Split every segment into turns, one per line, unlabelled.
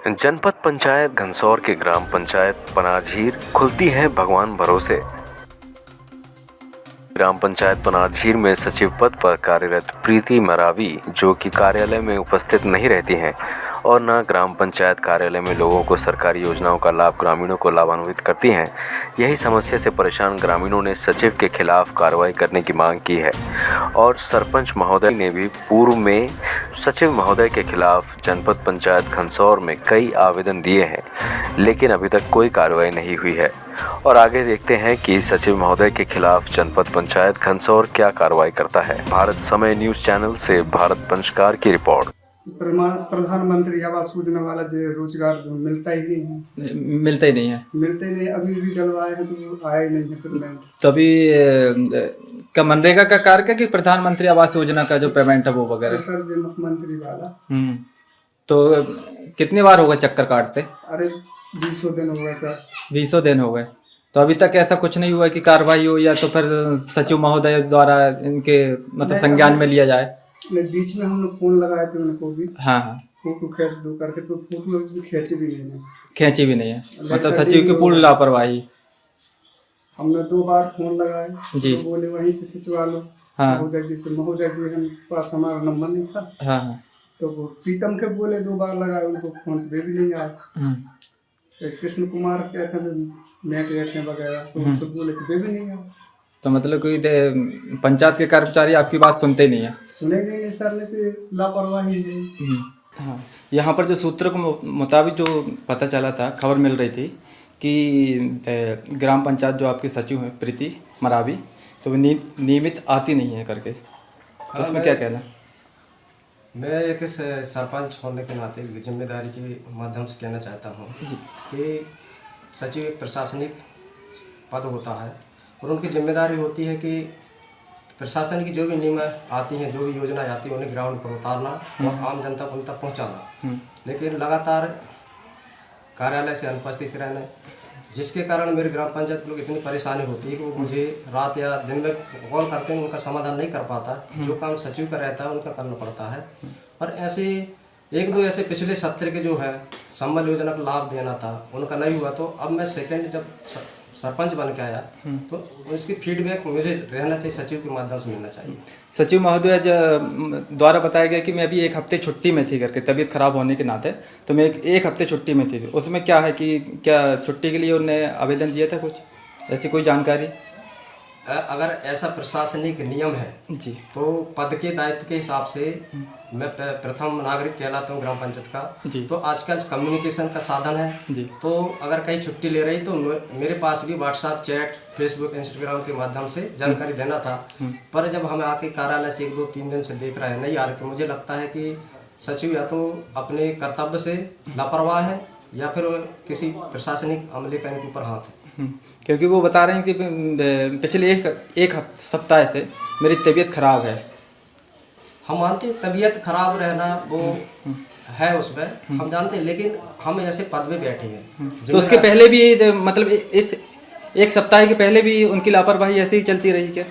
जनपद पंचायत घनसौर के ग्राम पंचायत पनारझीर खुलती है भगवान भरोसे। ग्राम पंचायत पनारझीर में सचिव पद पर कार्यरत प्रीति मरावी, जो कि कार्यालय में उपस्थित नहीं रहती हैं और न ग्राम पंचायत कार्यालय में लोगों को सरकारी योजनाओं का लाभ ग्रामीणों को लाभान्वित करती हैं, यही समस्या से परेशान ग्रामीणों ने सचिव के खिलाफ कार्रवाई करने की मांग की है और सरपंच महोदय ने भी पूर्व में सचिव महोदय के खिलाफ जनपद पंचायत घनसौर में कई आवेदन दिए हैं, लेकिन अभी तक कोई कार्रवाई नहीं हुई है। और आगे देखते हैं कि सचिव महोदय के खिलाफ जनपद पंचायत घनसौर क्या कार्रवाई करता है। भारत समय न्यूज चैनल से भारत पंचकार की रिपोर्ट।
प्रधानमंत्री आवास योजना वाला जो रोजगार मिलता ही नहीं है, मिलते नहीं। अभी भी डलवाए हैं तो आए नहीं है पेमेंट।
तो अभी क्या मनरेगा का कार्य का कि प्रधानमंत्री आवास योजना का जो पेमेंट है वो वगैरह?
सर जो मुख्यमंत्री वाला।
तो कितनी बार हो गए चक्कर काटते?
अरे 20 दिन हो गए सर।
20 दिन हो गए। तो अभी तक ऐसा कुछ नहीं हुआ कि कार्रवाई हो या तो फिर सचिव महोदय द्वारा इनके मतलब संज्ञान में लिया जाए?
नहीं, बीच में हम लोग फोन लगाए थे उनको भी।
हाँ,
फोटो खींच दो करके, तो फोटो भी खींची भी नहीं है।
मतलब सचिव की पूर्ण लापरवाही।
हमने 2 बार फोन लगाए
जी,
तो बोले वहीं से खिंचवा लो।
हाँ,
महोदय जी से। महोदय जी हम पास हमारा नंबर नहीं था।
हाँ,
तो वो प्रीतम के बोले 2 बार लगाए, उनको फोन पे भी नहीं आया। कृष्ण कुमार कहते हैं मैट वगैरह, तो उनसे बोले तो भी नहीं आया।
तो मतलब कोई पंचायत के कर्मचारी आपकी बात सुनते नहीं है?
सुने नहीं सर ने, तो लापरवाही है।
हाँ, यहाँ पर जो सूत्रों के मुताबिक जो पता चला था, खबर मिल रही थी कि ग्राम पंचायत जो आपके सचिव हैं प्रीति मरावी, तो वो नियमित आती नहीं है करके। उसमें क्या कहना?
मैं एक सरपंच होने के नाते जिम्मेदारी के माध्यम से कहना चाहता हूँ कि सचिव एक प्रशासनिक पद होता है और उनकी जिम्मेदारी होती है कि प्रशासन की जो भी नियम आती हैं, जो भी योजना आती है, उन्हें ग्राउंड पर उतारना और आम जनता को उन तक पहुँचाना। लेकिन लगातार कार्यालय से अनुपस्थित रहने, जिसके कारण मेरे ग्राम पंचायत के लोग इतनी परेशानी होती है कि वो मुझे रात या दिन में कॉल करते हैं, उनका समाधान नहीं कर पाता। जो काम सचिव का रहता है उनका करना पड़ता है। और ऐसे 1-2 ऐसे पिछले सत्र के जो है संबल योजना का लाभ देना था, उनका नहीं हुआ। तो अब मैं सेकंड जब सरपंच बन के आया तो उसकी फीडबैक मुझे रहना चाहिए, सचिव के माध्यम से मिलना चाहिए।
सचिव महोदय द्वारा बताया गया कि मैं अभी 1 हफ्ते छुट्टी में थी करके, तबीयत खराब होने के नाते, तो मैं एक हफ्ते छुट्टी में थी। उसमें क्या है कि क्या छुट्टी के लिए उन्होंने आवेदन दिया था, कुछ ऐसी कोई जानकारी?
अगर ऐसा प्रशासनिक नियम है
जी,
तो पद के दायित्व के हिसाब से मैं प्रथम नागरिक कहलाता हूँ ग्राम पंचायत का
जी।
तो आजकल कम्युनिकेशन का साधन है
जी।
तो अगर कहीं छुट्टी ले रही तो मेरे पास भी व्हाट्सएप, चैट, फेसबुक, इंस्टाग्राम के माध्यम से जानकारी देना था। पर जब हम आके कार्यालय से 1-2-3 दिन से देख रहे हैं नहीं आ रहे, तो मुझे लगता है कि सचिव या तो अपने कर्तव्य से लापरवाह है या फिर किसी प्रशासनिक अमले का इनके ऊपर हाथ है।
क्योंकि वो बता रहे हैं कि पिछले एक सप्ताह से मेरी तबीयत खराब है।
हम मानते हैं तबीयत खराब रहना वो है, उसमें हम जानते हैं, लेकिन हम ऐसे पद में बैठे हैं।
तो उसके पहले भी मतलब इस 1 सप्ताह के पहले भी उनकी लापरवाही ऐसे ही चलती रही क्या?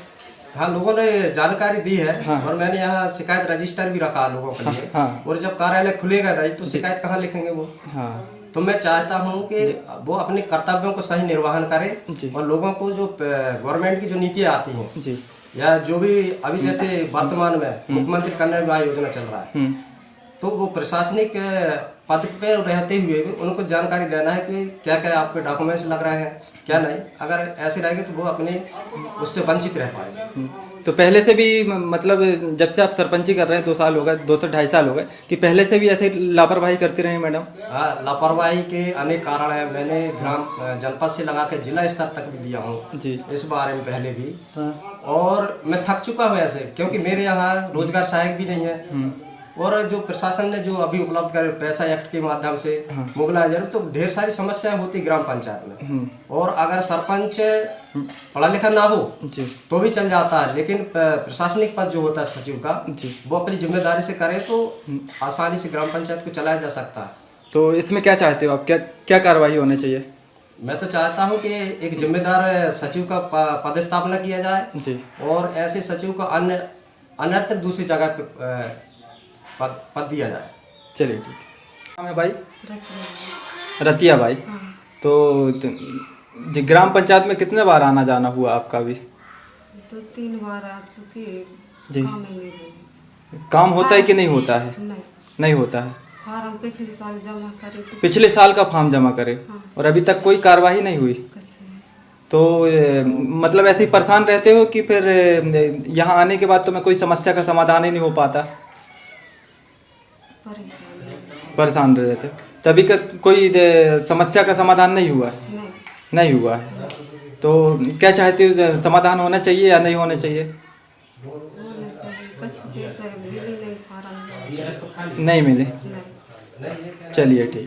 हाँ, लोगों ने जानकारी दी है।
हाँ।
और मैंने यहाँ शिकायत रजिस्टर भी रखा लोगों के लिए।
हाँ।
और जब कार्यालय खुलेगा नहीं तो शिकायत कहाँ लिखेंगे वो?
हाँ,
तो मैं चाहता हूँ कि वो अपने कर्तव्यों को सही निर्वहन करे और लोगों को जो गवर्नमेंट की जो नीतियाँ आती हैं
जी,
या जो भी अभी जैसे वर्तमान में मुख्यमंत्री कन्या विवाह योजना चल रहा है, तो वो प्रशासनिक पद पे रहते हुए भी उनको जानकारी देना है कि क्या क्या आपके डॉक्यूमेंट्स लग रहे हैं, क्या नहीं। अगर ऐसे रहेंगे तो वो अपने उससे वंचित रह पाएंगे।
तो पहले से भी मतलब जब से आप सरपंची कर रहे हैं 2 साल हो गए, 2 से 2.5 साल हो गए, कि पहले से भी ऐसे लापरवाही करती रही मैडम?
हाँ, लापरवाही के अनेक कारण हैं। मैंने जनपद से लगा के जिला स्तर तक भी दिया हूँ
जी,
इस बारे में पहले भी।
हाँ।
और मैं थक चुका हूँ ऐसे, क्योंकि मेरे यहाँ रोजगार सहायक भी नहीं है। और जो प्रशासन ने जो अभी उपलब्ध करे पैसा एक्ट के माध्यम से मोबिलाइजर, तो ढेर सारी समस्याएं होती ग्राम पंचायत में। और अगर सरपंच पढ़ा लिखा ना हो
जी,
तो भी चल जाता है, लेकिन प्रशासनिक पद जो होता है सचिव का
जी,
वो अपनी जिम्मेदारी से करे तो आसानी से ग्राम पंचायत को चलाया जा सकता है।
तो इसमें क्या चाहते हो आप, क्या कार्रवाई होनी चाहिए?
मैं तो चाहता हूं कि एक जिम्मेदार सचिव का पदस्थापना किया जाए
जी,
और ऐसे सचिव को अन्यत्र दूसरी जगह पे पद दिया जाए।
चलिए ठीक है। नाम है भाई? रतिया बाई।
हाँ
तो जी ग्राम पंचायत में कितने बार आना जाना हुआ आपका भी?
तो 3 बार आ चुकी है।
जी।
काम ही नहीं हुई।
काम होता है कि नहीं होता है?
नहीं,
नहीं होता है।
फार्म पिछले साल जमा करे थे,
पिछले साल का फॉर्म जमा करे
हाँ।
और अभी तक कोई कार्रवाई नहीं हुई।
कुछ नहीं।
तो मतलब ऐसे ही परेशान रहते हो कि फिर यहाँ आने के बाद तो मैं कोई समस्या का समाधान ही नहीं हो पाता?
परेशानी है।
परेशान रहते हो। तभी का कोई समस्या का समाधान नहीं हुआ है?
नहीं,
नहीं हुआ है। तो क्या चाहते हो, समाधान होना चाहिए या नहीं होना चाहिए?
होना चाहिए। कुछ पैसा मिले नहीं, फार्म जमा
नहीं मिले।
नहीं।
चलिए ठीक।